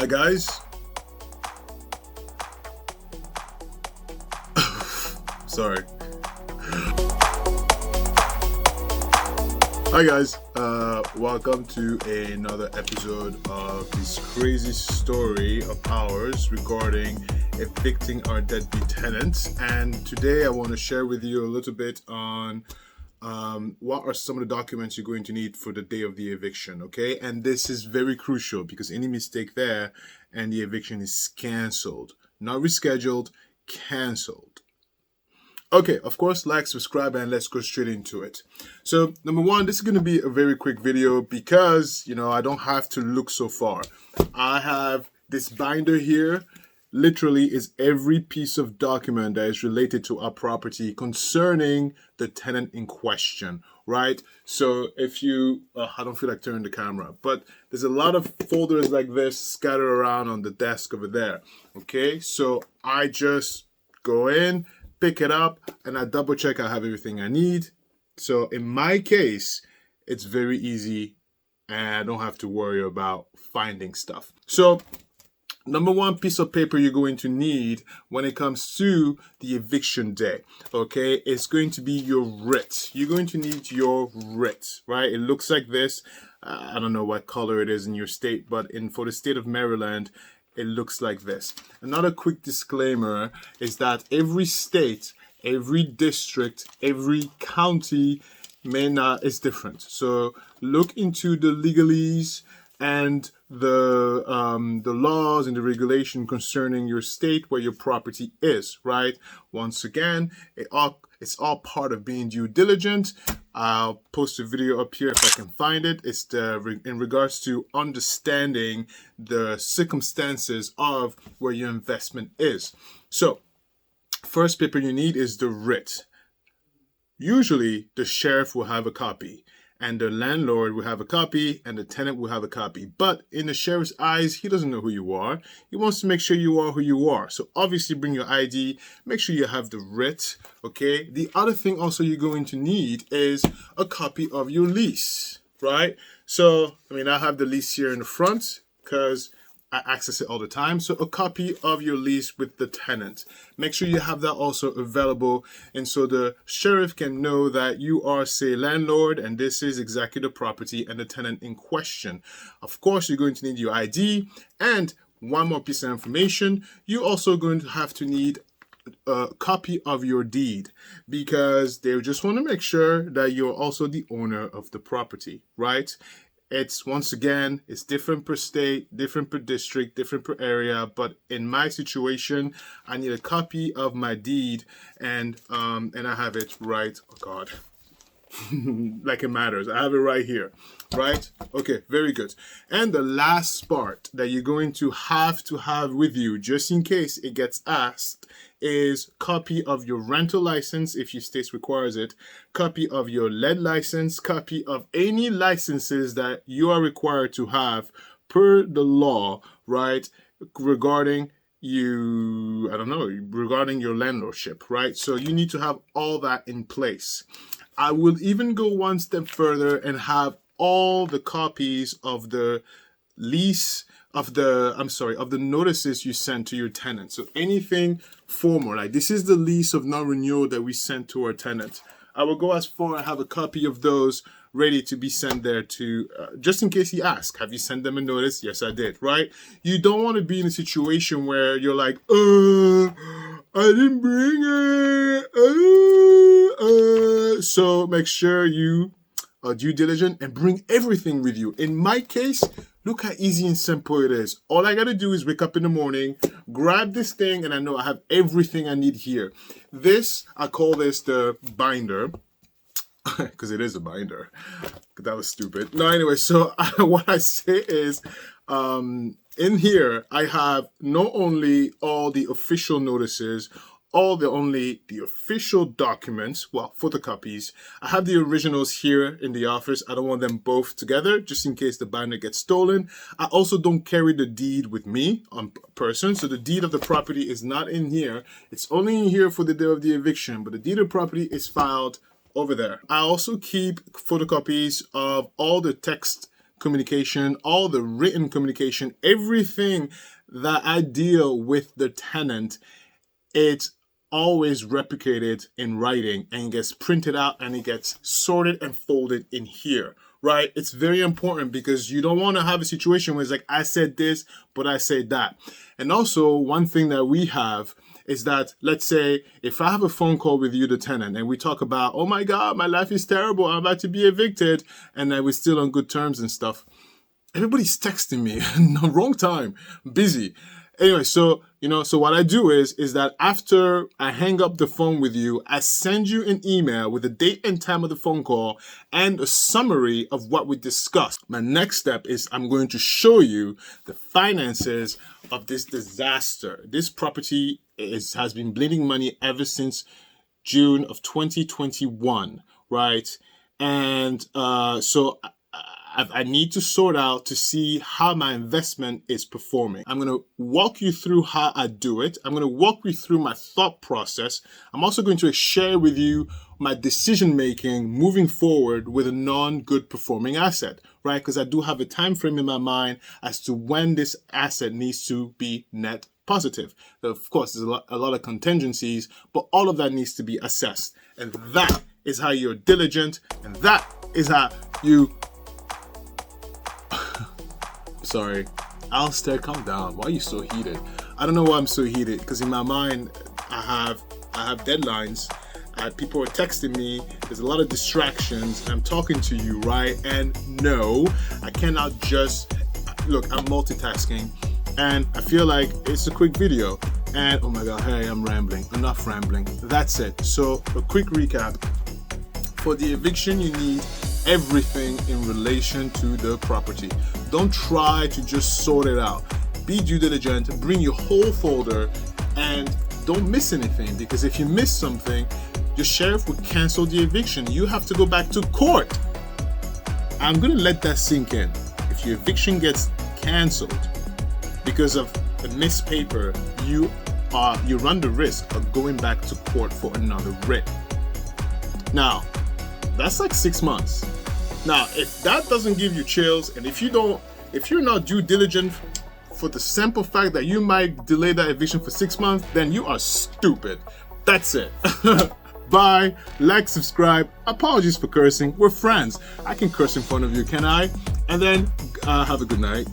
Hi guys. Sorry. Hi guys. Welcome to another episode of this crazy story of ours regarding evicting our deadbeat tenants. And today I want to share with you a little bit on what are some of the documents you're going to need for the day of the eviction, okay? And this is very crucial because any mistake there and the eviction is canceled. Not rescheduled, canceled. Okay, of course, like, subscribe, and let's go straight into it. So, number one, this is going to be a very quick video because, I don't have to look so far. I have this binder here. Literally is every piece of document that is related to our property concerning the tenant in question, right? So if you, I don't feel like turning the camera, but there's a lot of folders like this scattered around on the desk over there, okay? So I just go in, pick it up, and I double check I have everything I need. So in my case, it's very easy and I don't have to worry about finding stuff. So number one piece of paper you're going to need when it comes to the eviction day, okay, it's going to be your writ. You're going to need your writ, right? It looks like this. I don't know what color it is in your state, but for the state of Maryland, it looks like this. Another quick disclaimer is that every state, every district, every county is different. So look into the legalese and the laws and the regulation concerning your state where your property is, right? Once again, it's all part of being due diligent. I'll post a video up here if I can find it. It's in regards to understanding the circumstances of where your investment is. So, first paper you need is the writ. Usually, the sheriff will have a copy, and the landlord will have a copy, and the tenant will have a copy. But in the sheriff's eyes, he doesn't know who you are. He wants to make sure you are who you are. So obviously bring your ID, make sure you have the writ, okay? The other thing also you're going to need is a copy of your lease, right? So, I have the lease here in the front because I access it all the time. So a copy of your lease with the tenant. Make sure you have that also available. And so the sheriff can know that you are, say, landlord, and this is exactly the property and the tenant in question. Of course, you're going to need your ID. And one more piece of information, you're also going to have to need a copy of your deed because they just want to make sure that you're also the owner of the property, right? It's, once again, it's different per state, different per district, different per area. But in my situation, I need a copy of my deed, and I have it right. Oh God, like it matters. I have it right here, right? Okay, very good. And the last part that you're going to have with you, just in case it gets asked, is copy of your rental license if your state requires it, copy of your lead license, copy of any licenses that you are required to have per the law, right, regarding regarding your landlordship, right? So you need to have all that in place. I will even go one step further and have all the copies of the lease, of the notices you sent to your tenant. So anything formal, like this is the lease of non-renewal that we sent to our tenant. I will go as far and have a copy of those ready to be sent there to, just in case he asks, have you sent them a notice? Yes, I did, right? You don't want to be in a situation where you're like, I didn't bring it. So make sure you are due diligent and bring everything with you. In my case, look how easy and simple it is. All I got to do is wake up in the morning, grab this thing, and I know I have everything I need here. This, I call this the binder, because it is a binder. That was stupid. No, anyway, so what I say is, in here, I have not only all the official notices, the official documents, well, photocopies. I have the originals here in the office. I don't want them both together, just in case the binder gets stolen. I also don't carry the deed with me on person, so the deed of the property is not in here. It's only in here for the day of the eviction, but the deed of property is filed over there. I also keep photocopies of all the text communication, all the written communication, everything that I deal with the tenant, it's always replicated in writing and gets printed out and it gets sorted and folded in here, right? It's very important because you don't want to have a situation where it's like, I said this, but I said that. And also one thing that we have is that, let's say, if I have a phone call with you, the tenant, and we talk about, oh my God, my life is terrible, I'm about to be evicted, and then we're still on good terms and stuff, everybody's texting me, no, wrong time, busy. Anyway, so what I do is that after I hang up the phone with you, I send you an email with the date and time of the phone call and a summary of what we discussed. My next step is I'm going to show you the finances of this disaster. This property has been bleeding money ever since June of 2021, right? And so I need to sort out to see how my investment is performing. I'm going to walk you through how I do it. I'm going to walk you through my thought process. I'm also going to share with you my decision making moving forward with a non-good performing asset, right? Because I do have a time frame in my mind as to when this asset needs to be net positive. Of course, there's a lot of contingencies, but all of that needs to be assessed. And that is how you're diligent, and that is how you... Sorry, Alistair, calm down. Why are you so heated? I don't know why I'm so heated, because in my mind, I have deadlines. People are texting me. There's a lot of distractions. I'm talking to you, right? And no, I cannot just... Look, I'm multitasking, and I feel like it's a quick video. And oh my God, hey, I'm rambling. Enough rambling. That's it. So a quick recap. For the eviction, you need everything in relation to the property. Don't try to just sort it out. Be due diligent, bring your whole folder, and don't miss anything, because if you miss something, your sheriff would cancel the eviction. You have to go back to court. I'm gonna let that sink in. If your eviction gets canceled because of a missed paper, you run the risk of going back to court for another writ. Now, that's like 6 months. Now, if that doesn't give you chills, and if you're not due diligent for the simple fact that you might delay that eviction for 6 months, then you are stupid. That's it. Bye. Like, subscribe. Apologies for cursing. We're friends. I can curse in front of you, can I? And then have a good night.